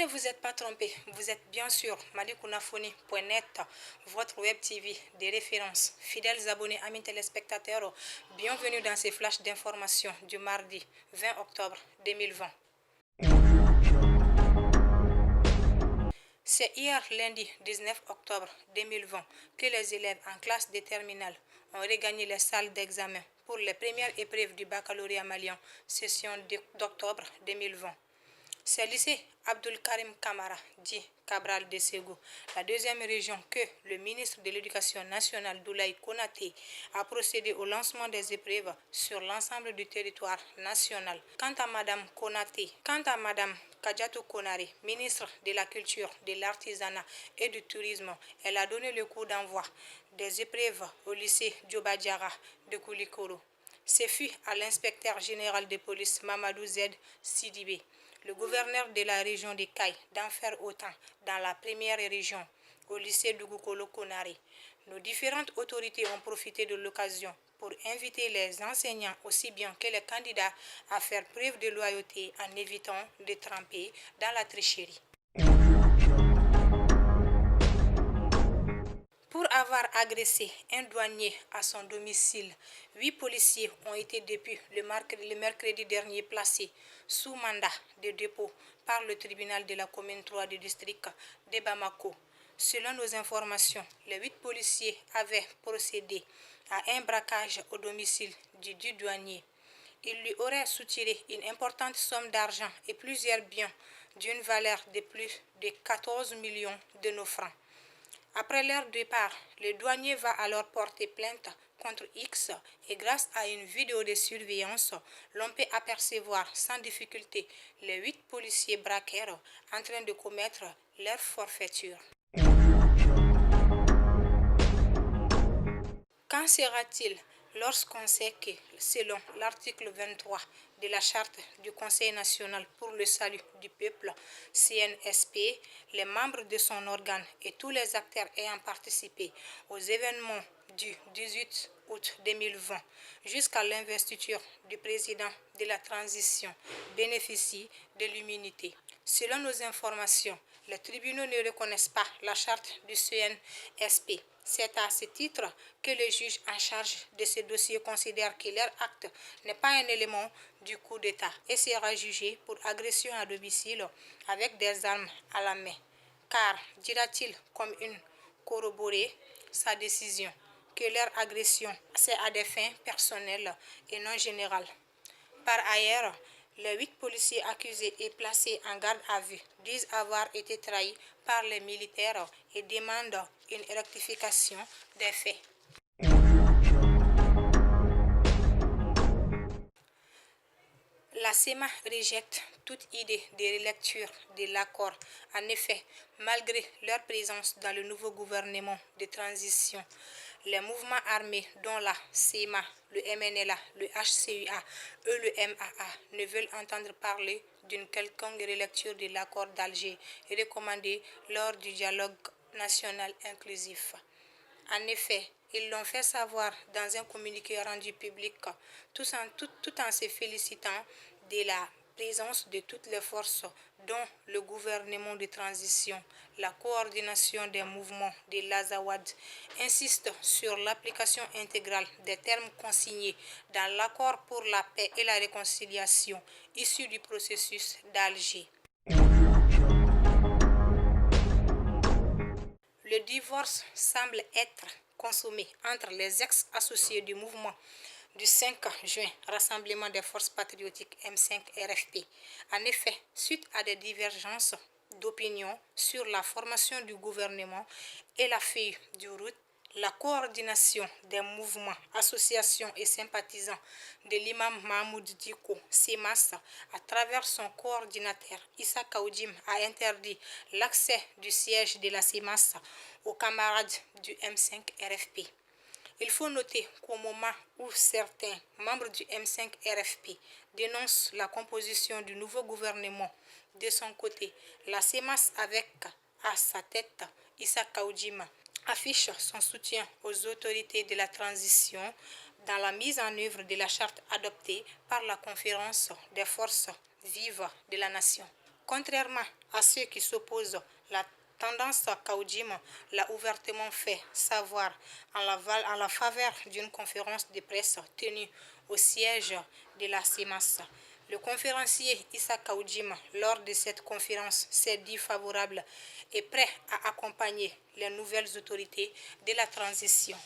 vous n'êtes pas trompé, vous êtes bien sûr malikounafoni.net, votre web TV de référence. Fidèles abonnés, amis téléspectateurs, bienvenue dans ces flashs d'information du mardi 20 octobre 2020. C'est hier lundi 19 octobre 2020 que les élèves en classe de terminale ont regagné les salles d'examen pour les premières épreuves du baccalauréat malien, session d'octobre 2020. C'est le lycée Abdul Karim Kamara, dit Cabral de Ségou, la deuxième région que le ministre de l'Éducation nationale Doulaye Konaté a procédé au lancement des épreuves sur l'ensemble du territoire national. Quant à Madame Kadiatou Konaré, ministre de la Culture, de l'Artisanat et du Tourisme, elle a donné le coup d'envoi des épreuves au lycée Dioba Diarra de Koulikoro. Ce fut à l'inspecteur général de police Mamadou Z Sidibé, le gouverneur de la région de Kaï, d'en faire autant dans la première région, au lycée de Goukolo Konaré. Nos différentes autorités ont profité de l'occasion pour inviter les enseignants aussi bien que les candidats à faire preuve de loyauté en évitant de tremper dans la tricherie. Pour avoir agressé un douanier à son domicile, 8 policiers ont été depuis le mercredi dernier placés sous mandat de dépôt par le tribunal de la commune 3 du district de Bamako. Selon nos informations, les 8 policiers avaient procédé à un braquage au domicile du douanier. Ils lui auraient soutiré une importante somme d'argent et plusieurs biens d'une valeur de plus de 14 millions de nos francs. Après leur départ, le douanier va alors porter plainte contre X et grâce à une vidéo de surveillance, l'on peut apercevoir sans difficulté les 8 policiers braqueurs en train de commettre leur forfaiture. Qu'en sera-t-il lorsqu'on sait que, selon l'article 23 de la Charte du Conseil national pour le salut du peuple, CNSP, les membres de son organe et tous les acteurs ayant participé aux événements du 18 août 2020 jusqu'à l'investiture du président de la transition bénéficient de l'immunité? Selon nos informations, les tribunaux ne reconnaissent pas la charte du CNSP. C'est à ce titre que le juge en charge de ce dossier considère que leur acte n'est pas un élément du coup d'État et sera jugé pour agression à domicile avec des armes à la main. Car, dira-t-il comme une corroborer sa décision, que leur agression c'est à des fins personnelles et non générales. Par ailleurs, les 8 policiers accusés et placés en garde à vue disent avoir été trahis par les militaires et demandent une rectification des faits. La SEMA rejette toute idée de relecture de l'accord. En effet, malgré leur présence dans le nouveau gouvernement de transition, les mouvements armés dont la SEMA, le MNLA, le HCUA et le MAA ne veulent entendre parler d'une quelconque relecture de l'accord d'Alger recommandé lors du dialogue national inclusif. En effet, ils l'ont fait savoir dans un communiqué rendu public, tout en se félicitant de la présence de toutes les forces, dont le gouvernement de transition, la coordination des mouvements de l'Azawad, insiste sur l'application intégrale des termes consignés dans l'accord pour la paix et la réconciliation issu du processus d'Alger. Le divorce semble être consommé entre les ex-associés du mouvement du 5 juin, Rassemblement des forces patriotiques M5 RFP. En effet, suite à des divergences d'opinion sur la formation du gouvernement et la feuille de route, la coordination des mouvements, associations et sympathisants de l'imam Mahmoud Diko, SEMAS, à travers son coordinateur Issa Kaoudim, a interdit l'accès du siège de la SEMAS aux camarades du M5 RFP. Il faut noter qu'au moment où certains membres du M5 RFP dénoncent la composition du nouveau gouvernement, de son côté, la SEMAS avec à sa tête Issa Kaoudim affiche son soutien aux autorités de la transition dans la mise en œuvre de la charte adoptée par la conférence des forces vives de la nation. Contrairement à ceux qui s'opposent, la tendance Kaoudjim l'a ouvertement fait savoir en la faveur d'une conférence de presse tenue au siège de la CEMAS. Le conférencier Issa Kaoudjim, lors de cette conférence, s'est dit favorable et prêt à accompagner les nouvelles autorités de la transition.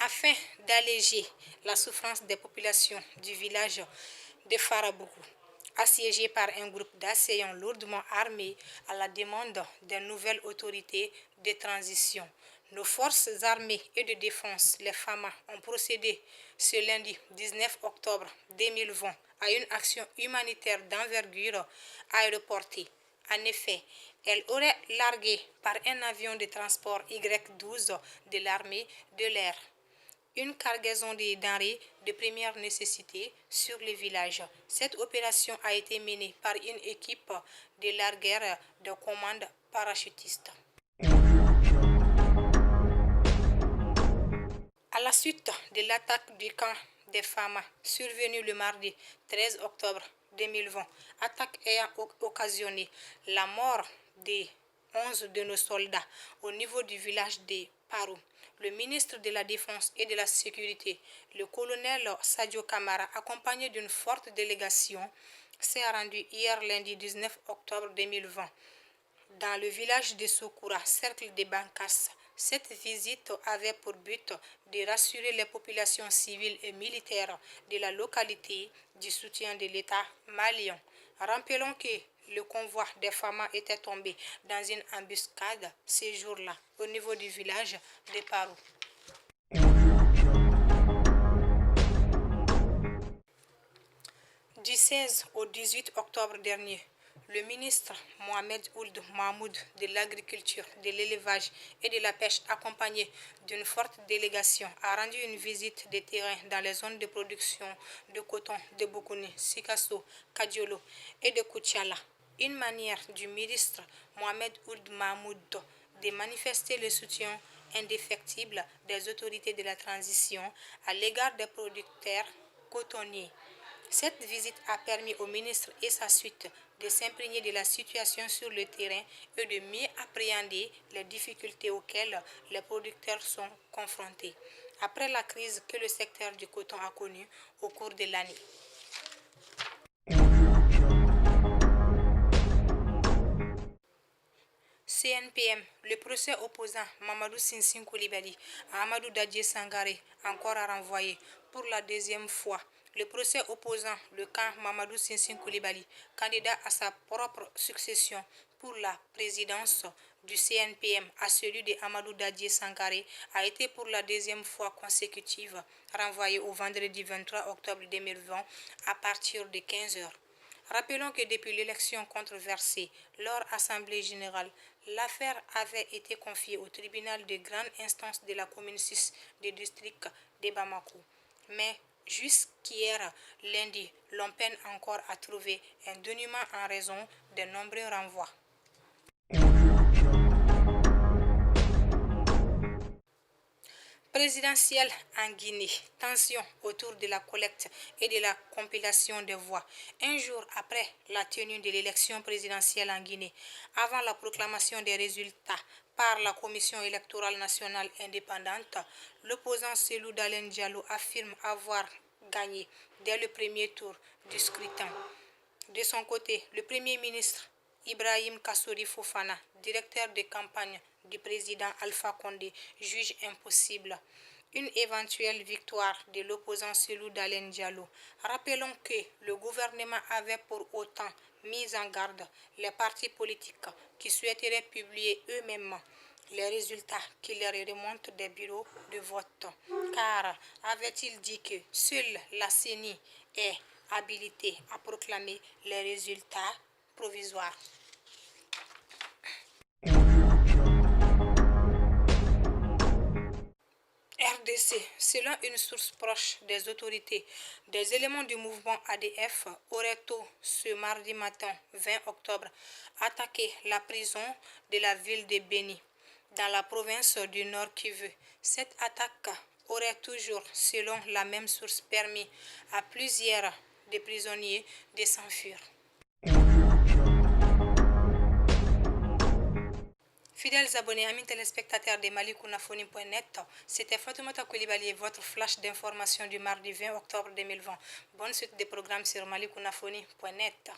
Afin d'alléger la souffrance des populations du village de Farabougou, assiégé par un groupe d'assaillants lourdement armés à la demande des nouvelles autorités de transition. Nos forces armées et de défense, les FAMA, ont procédé ce lundi 19 octobre 2020 à une action humanitaire d'envergure aéroportée. En effet, elle aurait largué par un avion de transport Y-12 de l'armée de l'air une cargaison de denrées de première nécessité sur le village. Cette opération a été menée par une équipe de largueurs de commande parachutistes. À la suite de l'attaque du camp des FAMA survenue le mardi 13 octobre 2020, attaque ayant occasionné la mort de 11 de nos soldats au niveau du village de Parou. Le ministre de la Défense et de la Sécurité, le colonel Sadio Kamara, accompagné d'une forte délégation, s'est rendu hier lundi 19 octobre 2020 dans le village de Sokoura, cercle de Bankas. Cette visite avait pour but de rassurer les populations civiles et militaires de la localité du soutien de l'État malien. Rappelons que le convoi des FAMA était tombé dans une embuscade ce jour-là au niveau du village de Parou. Du 16 au 18 octobre dernier, le ministre Mohamed Ould Mahmoud de l'Agriculture, de l'Élevage et de la Pêche, accompagné d'une forte délégation, a rendu une visite de terrain dans les zones de production de coton de Boukouni, Sikasso, Kadiolo et de Koutiala. Une manière du ministre Mohamed Ould Mahmoud de manifester le soutien indéfectible des autorités de la transition à l'égard des producteurs cotonniers. Cette visite a permis au ministre et sa suite de s'imprégner de la situation sur le terrain et de mieux appréhender les difficultés auxquelles les producteurs sont confrontés après la crise que le secteur du coton a connue au cours de l'année. CNPM, le procès opposant Mamadou Sinsing Koulibaly à Amadou Dadje Sangaré, encore à renvoyer pour la deuxième fois. Le procès opposant le camp Mamadou Sinsing Koulibaly, candidat à sa propre succession pour la présidence du CNPM, à celui de Amadou Dadje Sangaré, a été pour la deuxième fois consécutive renvoyé au vendredi 23 octobre 2020 à partir de 15 h. Rappelons que depuis l'élection controversée, lors Assemblée générale, l'affaire avait été confiée au tribunal de grande instance de la commune 6 du district de Bamako. Mais jusqu'hier, lundi, l'on peine encore à trouver un dénouement en raison de nombreux renvois. Présidentielle en Guinée, tension autour de la collecte et de la compilation des voix. Un jour après la tenue de l'élection présidentielle en Guinée, avant la proclamation des résultats par la Commission électorale nationale indépendante, l'opposant Cellou Dalein Diallo affirme avoir gagné dès le premier tour du scrutin. De son côté, le Premier ministre Ibrahim Kassory Fofana, directeur de campagne du président Alpha Condé, juge impossible une éventuelle victoire de l'opposant Cellou Dalein Diallo. Rappelons que le gouvernement avait pour autant mis en garde les partis politiques qui souhaiteraient publier eux-mêmes les résultats qui leur remontent des bureaux de vote. Car, avait-il dit que seule la CENI est habilitée à proclamer les résultats provisoires. RDC, selon une source proche des autorités, des éléments du mouvement ADF auraient tôt ce mardi matin 20 octobre attaqué la prison de la ville de Béni, dans la province du Nord Kivu. Cette attaque aurait toujours, selon la même source, permis à plusieurs des prisonniers de s'enfuir. Fidèles abonnés, amis téléspectateurs de malikounafoni.net, c'était Fatoumata Koulibaly, votre flash d'information du mardi 20 octobre 2020. Bonne suite des programmes sur malikounafoni.net.